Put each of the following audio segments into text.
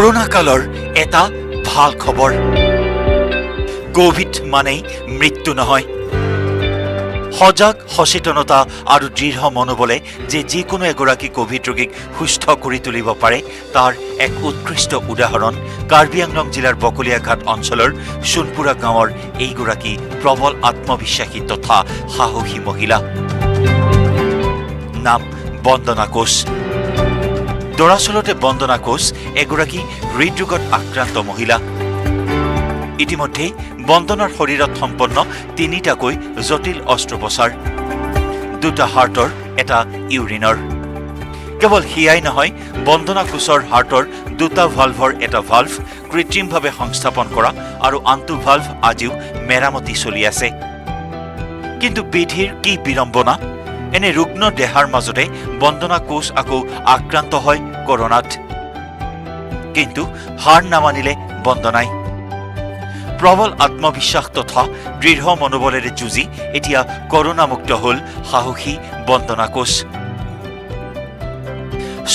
Corona কালৰ এটা ভাল খবৰ কোভিড মানেই মৃত্যু নহয় সজাগ সচেতনতা আৰু দৃঢ় মনোবলে যে যিকোনো এগৰাকী কোভিড ৰোগীক সুস্থ কৰি তুলিব পাৰে তাৰ এক উৎকৃষ্ট উদাহৰণ কাৰ্বি আংলং জিলাৰ বকলিয়াঘাট অঞ্চলৰ সোণপুৰা গাঁৱৰ এইগৰাকী প্ৰবল আত্মবিশ্বাসী তথা সাহসী মহিলা নাম বন্দনা কোচ দৰাচলতে বন্দনা কোচ এগৰাকী হৃদৰোগত আক্ৰান্ত মহিলা ইতিমধ্যে বন্দনাৰ শৰীৰত সম্পন্ন তিনিটাকৈ জটিল অস্ত্ৰোপচাৰ দুটা হাৰ্টৰ এটা ইউৰিনৰ কেৱল হিয়াই নহয় বন্দনা কোচৰ হাৰ্টৰ দুটা ভাল্ভৰ এটা ভাল্ভ কৃত্ৰিমভাৱে সংস্থাপন কৰা আৰু আনটো ভাল্ভ আজিও মেৰামতি চলি আছে কিন্তু বিধিৰ কি বিড়ম্বনা এনে ৰুগ্ন দেহাৰ মাজতে বন্দনা কোচ আকৌ আক্ৰান্ত হয় কৰোনাত কিন্তু হাৰ নামানিলে বন্দনাই প্ৰবল আত্মবিশ্বাস তথা দৃঢ় মনোবলেৰে যুঁজি এতিয়া কৰোনামুক্ত হ'ল সাহসী বন্দনা কোচ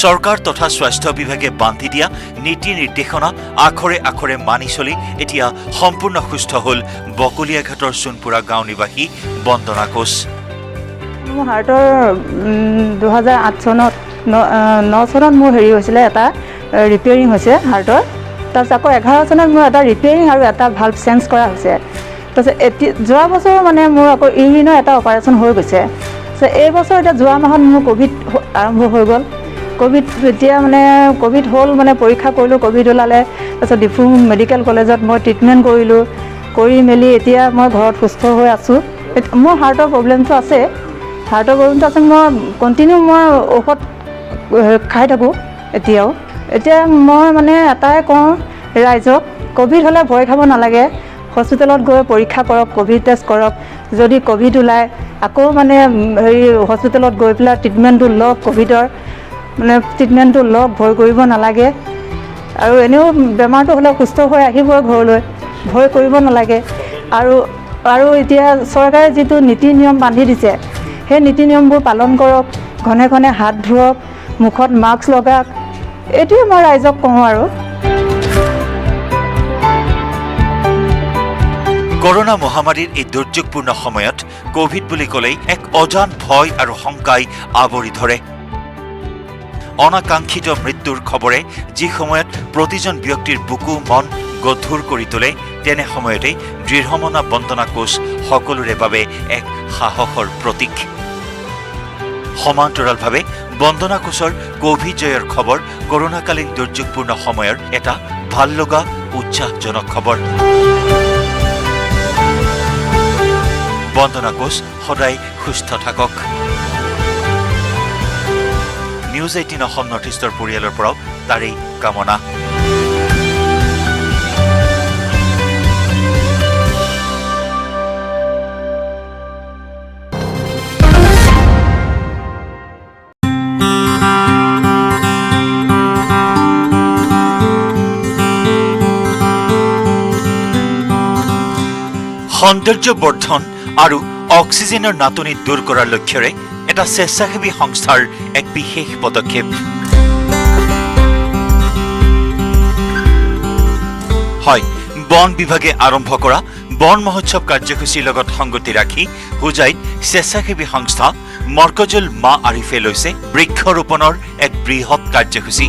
চৰকাৰ তথা স্বাস্থ্য বিভাগে বান্ধি দিয়া নীতি নিৰ্দেশনা আখৰে আখৰে মানি চলি এতিয়া সম্পূৰ্ণ সুস্থ হ'ল বকলিয়াঘাটৰ সোণপুৰা গাঁও নিবাসী বন্দনা কোচ মোৰ হাৰ্টৰ 2008 চনত 9 চনত মোৰ হেৰি হৈছিলে এটা ৰিপেয়াৰিং হৈছে হাৰ্টৰ তাৰপিছত আকৌ 11 চনত মোৰ এটা ৰিপেয়াৰিং আৰু এটা ভাল্ভ চেঞ্জ কৰা হৈছে তাৰপিছত যোৱা বছৰ মানে মোৰ আকৌ ইউৰিনৰ এটা অপাৰেশ্যন হৈ গৈছে এই বছৰ এতিয়া যোৱা মাহত মোৰ কোভিড আৰম্ভ হৈ গ'ল কোভিড এতিয়া মানে কোভিড হ'ল মানে পৰীক্ষা কৰিলোঁ কোভিড ওলালে তাৰপিছত ডিফু মেডিকেল কলেজত মই ট্ৰিটমেণ্ট কৰিলোঁ কৰি মেলি এতিয়া মই ঘৰত সুস্থ হৈ আছোঁ মোৰ হাৰ্টৰ প্ৰব্লেমটো আছে মই কণ্টিনিউ মই ঔষধ খাই থাকোঁ এতিয়া মই মানে এটাই কওঁ ৰাইজক কোভিড হ'লে ভয় খাব নালাগে হস্পিটেলত গৈ পৰীক্ষা কৰক কোভিড টেষ্ট কৰক যদি কোভিড ওলায় আকৌ মানে হেৰি হস্পিটেলত গৈ পেলাই ট্ৰিটমেণ্টটো লওক কোভিডৰ মানে ট্ৰিটমেণ্টটো লওক ভয় কৰিব নালাগে আৰু এনেও বেমাৰটো হ'লে সুস্থ হৈ আহিবই ঘৰলৈ ভয় কৰিব নালাগে আৰু এতিয়া চৰকাৰে যিটো নীতি নিয়ম বান্ধি দিছে সেই নীতি নিয়মবোৰ পালন কৰক ঘনে ঘনে হাত ধুৱক মুখত মাস্ক লগাওক এইটোৱে মই ৰাইজক কওঁ আৰু কৰোনা মহামাৰীৰ এই দুৰ্যোগপূৰ্ণ সময়ত কোভিড বুলি ক'লেই এক অজান ভয় আৰু শংকাই আৱৰি ধৰে অনাকাংক্ষিত মৃত্যুৰ খবৰে যি সময়ত প্ৰতিজন ব্যক্তিৰ বুকু মন গধুৰ কৰি তোলে তেনে সময়তে দৃঢ়মনা বন্দনা কোচ সকলোৰে বাবে এক সাহসৰ প্ৰতীক সমান্তৰালভাৱে বন্দনা কোচৰ কোভিড জয়ৰ খবৰ কৰোনাকালীন দুৰ্যোগপূৰ্ণ সময়ৰ এটা ভাল লগা উৎসাহজনক খবৰ বন্দনা কোচ সদায় সুস্থ থাকক নিউজ 18 অসম নৰ্থ ইষ্টৰ পৰিয়ালৰ পৰাও তাৰেই কামনা সৌন্দৰ্য বৰ্ধন আৰু অক্সিজেনৰ নাটনি দূৰ কৰাৰ লক্ষ্যৰে এটা স্বেচ্ছাসেৱী সংস্থাৰ এক বিশেষ পদক্ষেপ হয় বন বিভাগে আৰম্ভ কৰা বন মহোৎসৱ কাৰ্যসূচীৰ লগত সংগতি ৰাখি হুজাইত স্বেচ্ছাসেৱী সংস্থা মৰকজুল মা আৰিফে লৈছে বৃক্ষৰোপণৰ এক বৃহৎ কাৰ্যসূচী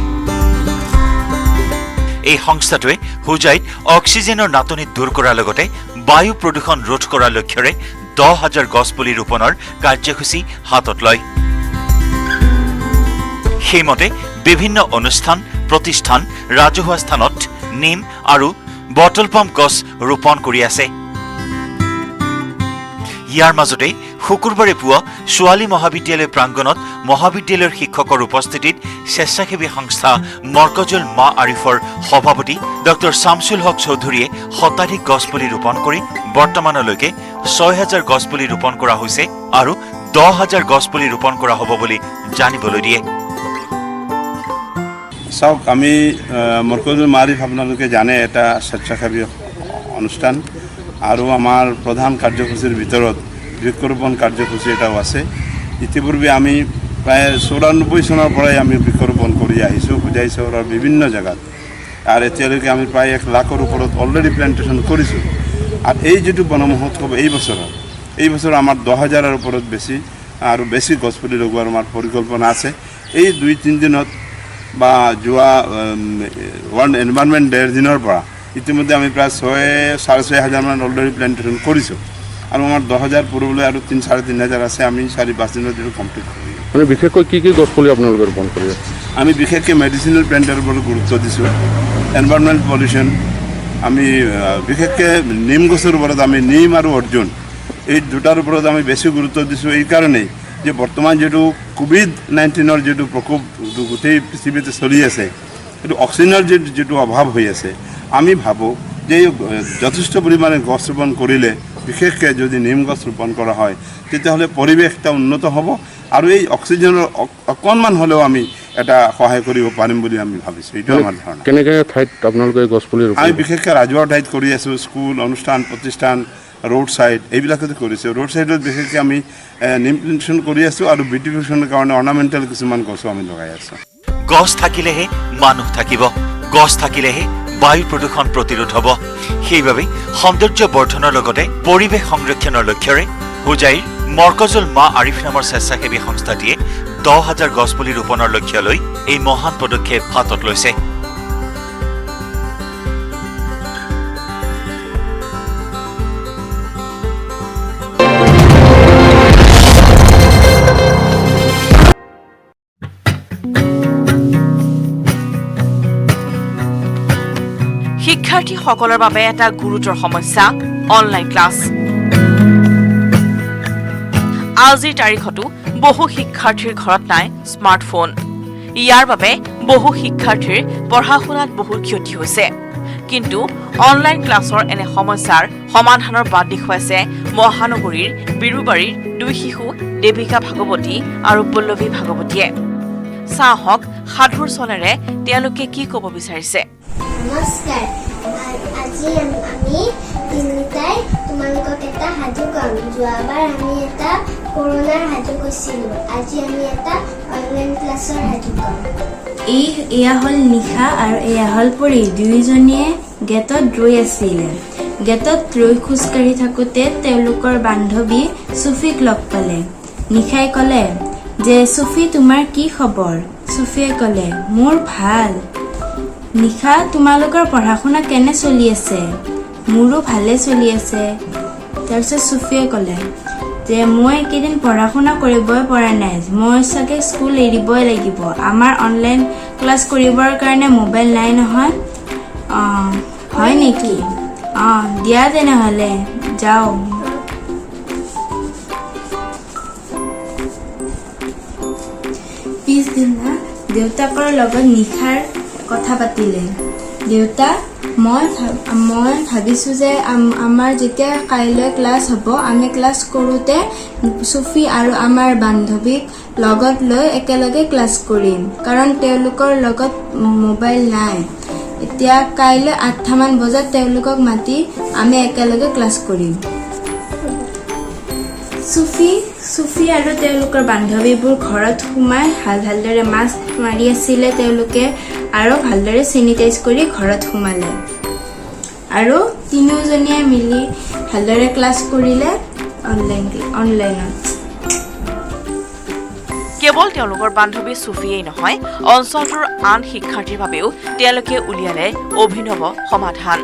এই সংস্থাটোৱে হুজাইত অক্সিজেনৰ নাটনি দূৰ কৰাৰ লগতে বায়ু প্ৰদূষণ ৰোধ কৰাৰ লক্ষ্যৰে 10,000 গছপুলি ৰোপণৰ কাৰ্যসূচী হাতত লয় সেইমতে বিভিন্ন অনুষ্ঠান প্ৰতিষ্ঠান ৰাজহুৱা স্থানত নিম আৰু বটল পাম গছ ৰোপণ কৰি আছে ইয়াৰ মাজতে শুকুৰবাৰে পুৱা ছোৱালী মহাবিদ্যালয় প্ৰাংগণত মহাবিদ্যালয়ৰ শিক্ষকৰ উপস্থিতিত স্বেচ্ছাসেৱী সংস্থা মৰকজুল মা আৰিফৰ সভাপতি ডক্টৰ শামছুল হক চৌধুৰীয়ে শতাধিক গছপুলি ৰোপণ কৰি বৰ্তমানলৈকে 6,000 গছপুলি ৰোপণ কৰা হৈছে আৰু 10,000 গছপুলি ৰোপণ কৰা হ'ব বুলি জানিবলৈ দিয়ে চাওক আমি মৰকজুল মা আৰিফ আপোনালোকে জানে এটা স্বেচ্ছাসেৱী অনুষ্ঠান আৰু আমাৰ প্ৰধান কাৰ্যসূচীৰ ভিতৰত বৃক্ষৰোপণ কাৰ্যসূচী এটাও আছে ইতিপূৰ্বে আমি প্ৰায় 94 চনৰ পৰাই আমি বৃক্ষৰোপণ কৰি আহিছোঁ হুজাই চহৰৰ বিভিন্ন জেগাত আৰু এতিয়ালৈকে আমি প্ৰায় 1 লাখৰ ওপৰত অলৰেডি প্লেণ্টেশ্যন কৰিছোঁ আৰু এই যিটো বন মহোৎসৱ এই বছৰ আমাৰ 10,000ৰ ওপৰত বেছি আৰু বেছি গছপুলি লগোৱাৰ আমাৰ পৰিকল্পনা আছে এই 2-3 দিনত বা যোৱা ৱৰ্ল্ড এনভাইৰনমেণ্ট ডেৰ দিনৰ পৰা ইতিমধ্যে আমি প্ৰায় 6,500 মান অলৰেডি প্লেণ্টেশ্যন কৰিছোঁ আৰু আমাৰ 10,000 পূৰবলৈ আৰু 3,500 আছে আমি 4-5 দিনত যিটো কমপ্লিট কৰিম মানে বিশেষকৈ কি গছপুলি আপোনালোকে ৰোপণ কৰি আছে আমি বিশেষকৈ মেডিচিনেল প্লেণ্টৰ ওপৰত গুৰুত্ব দিছোঁ এনভাইৰনমেণ্ট পলিউশ্যন আমি বিশেষকৈ নিম গছৰ ওপৰত আমি নিম আৰু অৰ্জুন এই দুটাৰ ওপৰত আমি বেছি গুৰুত্ব দিছোঁ এই কাৰণেই যে বৰ্তমান যিটো কোভিড-19ৰ যিটো প্ৰকোপ গোটেই পৃথিৱীতে চলি আছে এইটো অক্সিজেনৰ যিটো অভাৱ হৈ আছে আমি ভাবোঁ যে যথেষ্ট পৰিমাণে গছ ৰোপণ কৰিলে বিশেষকৈ যদি নিম গছ ৰোপণ কৰা হয় তেতিয়াহ'লে পৰিৱেশ এটা উন্নত হ'ব আৰু এই অক্সিজেনৰ অকণমান হ'লেও আমি এটা সহায় কৰিব পাৰিম বুলি আমি ভাবিছোঁ এইটো আমাৰ ধাৰণা কেনেকৈ ঠাইত আপোনালোকে গছপুলি ৰোপণ আমি বিশেষকৈ ৰাজহুৱা ঠাইত কৰি আছোঁ স্কুল অনুষ্ঠান প্ৰতিষ্ঠান ৰোড ছাইড এইবিলাকতে কৰিছোঁ ৰোড ছাইডত বিশেষকৈ আমি নিম প্লেণ্টেশ্যন কৰি আছোঁ আৰু বিউটিফিকেশ্যনৰ কাৰণে অৰ্নামেণ্টেল কিছুমান গছো আমি লগাই আছোঁ গছ থাকিলেহে মানুহ থাকিব গছ থাকিলেহে বায়ু প্ৰদূষণ প্ৰতিৰোধ হ'ব সেইবাবে সৌন্দৰ্য বৰ্ধনৰ লগতে পৰিৱেশ সংৰক্ষণৰ লক্ষ্যৰে হোজাইৰ মৰকজুল মা আৰিফ নামৰ স্বেচ্ছাসেৱী সংস্থাটিয়ে 10,000 গছপুলি ৰোপণৰ লক্ষ্য লৈ এই মহান পদক্ষেপ হাতত লৈছে শিক্ষাৰ্থীসকলৰ বাবে এটা গুৰুতৰ সমস্যা অনলাইন ক্লাছ আজিৰ তাৰিখতো বহু শিক্ষাৰ্থীৰ ঘৰত নাই স্মাৰ্টফোন ইয়াৰ বাবে বহু শিক্ষাৰ্থীৰ পঢ়া শুনাত বহু ক্ষতি হৈছে কিন্তু অনলাইন ক্লাছৰ এনে সমস্যাৰ সমাধানৰ বাট দেখুৱাইছে মহানগৰীৰ বিৰুবাৰীৰ 2 শিশু দেৱিকা ভাগৱতী আৰু পল্লৱী ভাগৱতীয়ে চাহক সাধুৰ চলেৰে তেওঁলোকে কি ক'ব বিচাৰিছে নমস্কাৰ আজি আমি তিনিটাই তোমালোকক এটা সাধু ক'ম যোৱাবাৰ আমি এটা কৰোণাৰ সাধু কৈছিলোঁ আজি আমি এটা অনলাইন ক্লাছৰ সাধু ক'ম এয়া হ'ল নিশা আৰু এয়া হ'ল পৰি দুয়োজনীয়ে গেটত ৰৈ আছিলে গেটত ৰৈ খোজকাঢ়ি থাকোঁতে তেওঁলোকৰ বান্ধৱী চুফিক লগ পালে নিশাই ক'লে যে চুফি তোমাৰ কি খবৰ চুফিয়ে ক'লে মোৰ ভাল নিশা তোমালোকৰ পঢ়া শুনা কেনে চলি আছে মোৰো ভালে চলি আছে তাৰপিছত চুফিয়ে ক'লে যে মই এইকেইদিন পঢ়া শুনা কৰিবই পৰা নাই মই চাগে স্কুল এৰিবই লাগিব আমাৰ অনলাইন ক্লাছ কৰিবৰ কাৰণে মোবাইল নাই নহয় হয় নেকি দিয়া তেনেহ'লে যাওঁ পিছদিনা দেউতাকৰ লগত নিশাৰ কথা পাতিলে দেউতা মই ভাবিছোঁ যে আমাৰ যেতিয়া কাইলৈ ক্লাছ হ'ব আমি ক্লাছ কৰোঁতে চুফি আৰু আমাৰ বান্ধৱীক লগত লৈ একেলগে ক্লাছ কৰিম কাৰণ তেওঁলোকৰ লগত মোবাইল নাই এতিয়া কাইলৈ 8টামান বজাত তেওঁলোকক মাতি আমি একেলগে ক্লাছ কৰিম চুফি আৰু তেওঁলোকৰ বান্ধৱীবোৰ ঘৰত সোমাই ভালদৰে মাস্ক মাৰি আছিলে তেওঁলোকে আৰু ভালদৰে চেনিটাইজ কৰি ঘৰত সোমালে আৰু তিনিওজনীয়ে মিলি ভালদৰে ক্লাছ কৰিলে অনলাইনত কেৱল তেওঁলোকৰ বান্ধৱী চুফিয়েই নহয় অঞ্চলটোৰ আন শিক্ষাৰ্থীৰ বাবেও তেওঁলোকে উলিয়ালে অভিনৱ সমাধান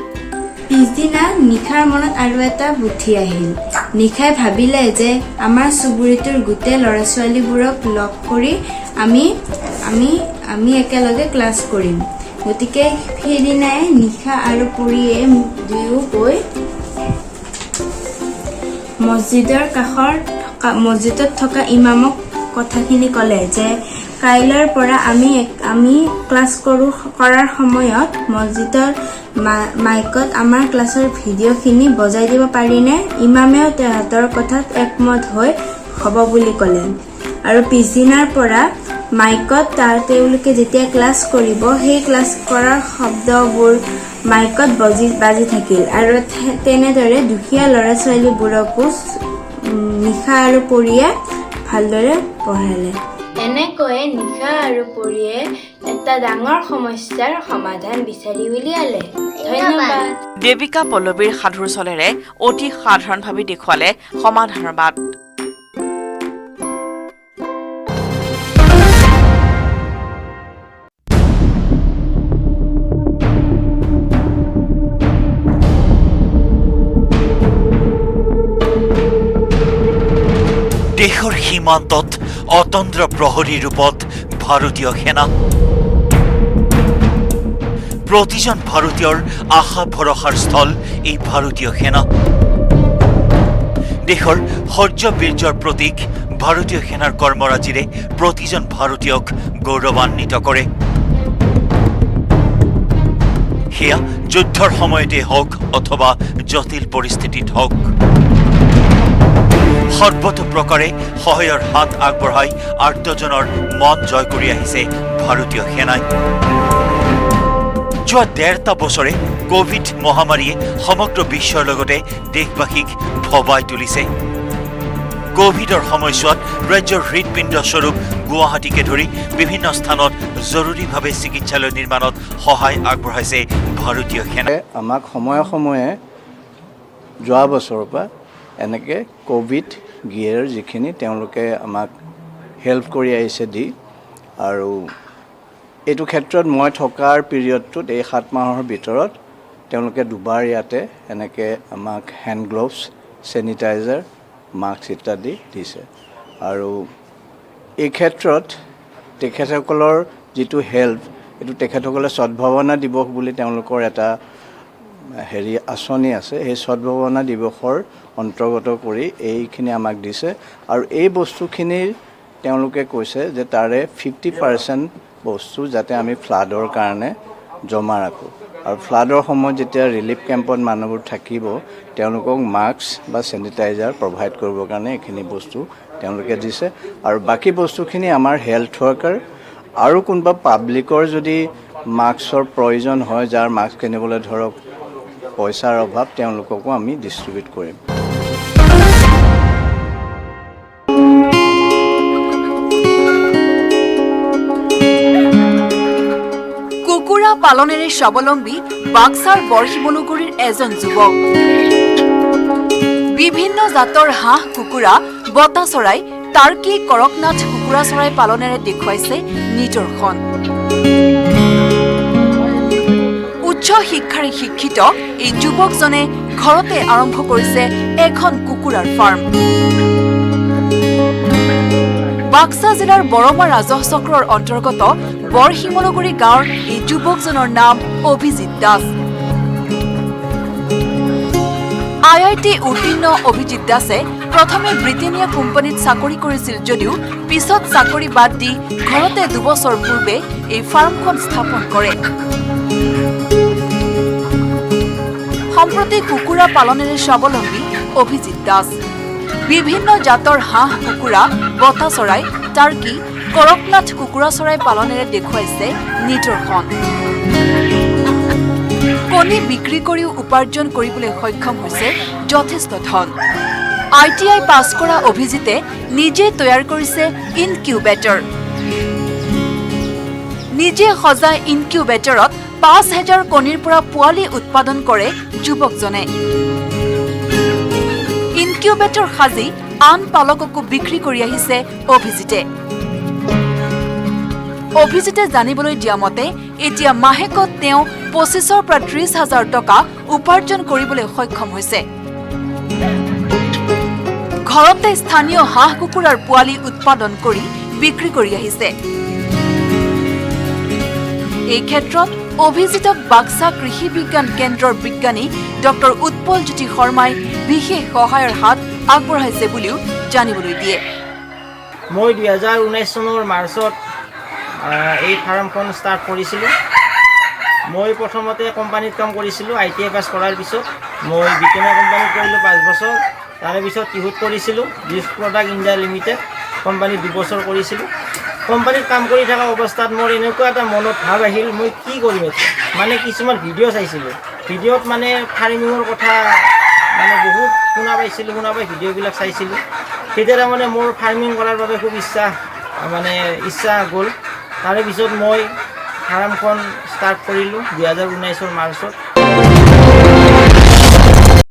পিছদিনা নিশাৰ মনত আৰু এটা বুদ্ধি আহিল নিশাই ভাবিলে যে আমাৰ চুবুৰীটোৰ গোটেই ল'ৰা ছোৱালীবোৰক লগ কৰি আমি একেলগে ক্লাছ কৰিম গতিকে সেইদিনাই নিশা আৰু পৰিয়ে দুয়ো গৈ মছজিদত থকা ইমামক কথাখিনি ক'লে যে কাইলৈৰ পৰা আমি ক্লাছ কৰাৰ সময়ত মছজিদৰ মাইকত আমাৰ ক্লাছৰ ভিডিঅ'খিনি বজাই দিব পাৰিনে ইমামেও তেহেঁতৰ কথাত একমত হৈ হ'ব বুলি ক'লে আৰু পিছদিনাৰ পৰা মাইকত তেওঁলোকে যেতিয়া ক্লাছ কৰিব সেই ক্লাছ কৰাৰ শব্দবোৰ মাইকত বাজি থাকিল আৰু তেনেদৰে দুখীয়া ল'ৰা ছোৱালীবোৰকো নিশা আৰু পৰিয়ে ভালদৰে পঢ়ালে এনেকৈয়ে নিশা আৰু পৰিয়ে এটা ডাঙৰ সমস্যাৰ সমাধান বিচাৰি উলিয়ালে ধন্যবাদ দেৱিকা পল্লৱীৰ সাধুৰ চলেৰে অতি সাধাৰণভাৱে দেখুৱালে সমাধানৰ বাট দেশৰ সীমান্তত অতন্দ্ৰ প্ৰহৰী ৰূপত ভাৰতীয় সেনা প্ৰতিজন ভাৰতীয়ৰ আশা ভৰসাৰ স্থল এই ভাৰতীয় সেনা দেশৰ শৌৰ্য বীৰ্যৰ প্ৰতীক ভাৰতীয় সেনাৰ কৰ্মৰাজিৰে প্ৰতিজন ভাৰতীয়ক গৌৰৱান্বিত কৰে সেয়া যুদ্ধৰ সময়তে হওক অথবা জটিল পৰিস্থিতিত হওক সৰ্বতো প্ৰকাৰে সহায়ৰ হাত আগবঢ়াই আৰ্তজনৰ মন জয় কৰি আহিছে ভাৰতীয় সেনাই যোৱা ১.৫ বছৰে কোভিড মহামাৰীয়ে সমগ্ৰ বিশ্বৰ লগতে দেশবাসীক ভবাই তুলিছে কোভিডৰ সময়ছোৱাত ৰাজ্যৰ হৃদপিণ্ড স্বৰূপ গুৱাহাটীকে ধৰি বিভিন্ন স্থানত জৰুৰীভাৱে চিকিৎসালয় নিৰ্মাণত সহায় আগবঢ়াইছে ভাৰতীয় সেনা আমাক সময়ে সময়ে যোৱা বছৰৰ পৰা এনেকৈ কোভিড গিয়েৰ যিখিনি তেওঁলোকে আমাক হেল্প কৰি আহিছে দি আৰু এইটো ক্ষেত্ৰত মই থকাৰ পিৰিয়ডটোত এই 7 মাহৰ ভিতৰত তেওঁলোকে দুবাৰ ইয়াতে এনেকৈ আমাক হেণ্ড গ্লোভছ চেনিটাইজাৰ মাস্ক ইত্যাদি দিছে আৰু এই ক্ষেত্ৰত তেখেতসকলৰ যিটো হেল্প এইটো তেখেতসকলে সদ্ভাৱনা দিৱস বুলি তেওঁলোকৰ এটা আঁচনি আছে সেই সদ্ভাৱনা দিৱসৰ অন্তৰ্গত কৰি এইখিনি আমাক দিছে আৰু এই বস্তুখিনিৰ তেওঁলোকে কৈছে যে তাৰে 50% বস্তু যাতে আমি ফ্লাডৰ কাৰণে জমা ৰাখোঁ আৰু ফ্লাডৰ সময়ত যেতিয়া ৰিলিফ কেম্পত মানুহবোৰ থাকিব তেওঁলোকক মাস্ক বা চেনিটাইজাৰ প্ৰভাইড কৰিবৰ কাৰণে এইখিনি বস্তু তেওঁলোকে দিছে আৰু বাকী বস্তুখিনি আমাৰ হেল্থ ৱৰ্কাৰ আৰু কোনোবা পাব্লিকৰ যদি মাস্কৰ প্ৰয়োজন হয় যাৰ মাস্ক কিনিবলৈ ধৰক পইচাৰ অভাৱ তেওঁলোককো আমি ডিষ্ট্ৰিবিউট কৰিম কুকুৰা পালনেৰে স্বাৱলম্বী বাক্সাৰ বৰশিমলুগুৰিৰ এজন যুৱক বিভিন্ন জাতৰ হাঁহ কুকুৰা বতা চৰাই টাৰ্কি কৰকনাথ কুকুৰা চৰাই পালনেৰে দেখুৱাইছে নিদৰ্শন উচ্চ শিক্ষাৰে শিক্ষিত এই যুৱকজনে ঘৰতে আৰম্ভ কৰিছে এখন কুকুৰাৰ ফাৰ্ম বাক্সা জিলাৰ বৰমা ৰাজহ চক্ৰৰ অন্তৰ্গত বৰশিমলুগুৰি গাঁৱৰ এই যুৱকজনৰ নাম অভিজিত দাস IIT উত্তীৰ্ণ অভিজিত দাসে প্ৰথমে ব্ৰিটেনিয়া কোম্পানীত চাকৰি কৰিছিল যদিও পিছত চাকৰি বাদ দি ঘৰতে 2 বছৰ পূৰ্বে এই ফাৰ্মখন স্থাপন কৰে সম্প্ৰতি কুকুৰা পালনেৰে স্বাৱলম্বী অভিজিত দাস বিভিন্ন জাতৰ হাঁহ কুকুৰা বতা চৰাই টাৰ্কি কৰকনাথ কুকুৰা চৰাই পালনেৰে দেখুৱাইছে নিদৰ্শন কণী বিক্ৰী কৰিও উপাৰ্জন কৰিবলৈ সক্ষম হৈছে যথেষ্ট ধন ITI পাছ কৰা অভিজিতে নিজে তৈয়াৰ কৰিছে ইনকিউবেটৰ নিজে সজা ইনকিউবেটৰত 5000 কণীৰ পৰা পোৱালি উৎপাদন কৰে যুৱকজনে ইনকিউবেটৰ সাজি আন পালককো বিক্ৰী কৰি আহিছে অভিজিতে জানিবলৈ দিয়া মতে এতিয়া মাহেকত তেওঁ 25,000 পৰা 30,000 টকা উপাৰ্জন কৰিবলৈ সক্ষম হৈছে ঘৰতে স্থানীয় হাঁহ কুকুৰাৰ পোৱালি উৎপাদন কৰি বিক্ৰী কৰি আহিছে এই ক্ষেত্ৰত অভিজিতক বাক্সা কৃষি বিজ্ঞান কেন্দ্ৰৰ বিজ্ঞানী ডক্টৰ উৎপল জ্যোতি শৰ্মাই বিশেষ সহায়ৰ হাত আগবঢ়াইছে বুলিও জানিবলৈ দিয়ে মই 2019 চনৰ মাৰ্চত এই ফাৰ্মখন ষ্টাৰ্ট কৰিছিলোঁ মই প্ৰথমতে কোম্পানীত কাম কৰিছিলোঁ ITI পাছ কৰাৰ পিছত মই ব্ৰিটেনিয়া কোম্পানীত কৰিলোঁ 5 বছৰ তাৰে পিছত টিহুত কৰিছিলোঁ জিছ প্ৰডাক্ট ইণ্ডিয়া লিমিটেড কোম্পানীত 2 বছৰ কৰিছিলোঁ কোম্পানীত কাম কৰি থকা অৱস্থাত মোৰ এনেকুৱা এটা মনত ভাৱ আহিল মই কি কৰিম মানে কিছুমান ভিডিঅ' চাইছিলোঁ ভিডিঅ'ত মানে ফাৰ্মিঙৰ কথা মানে বহুত শুনা পাই ভিডিঅ'বিলাক চাইছিলোঁ তেতিয়া মানে মোৰ ফাৰ্মিং কৰাৰ বাবে খুব ইচ্ছা গ'ল তাৰে পিছত মই ফাৰ্মখন ষ্টাৰ্ট কৰিলোঁ 2019 মাৰ্চত।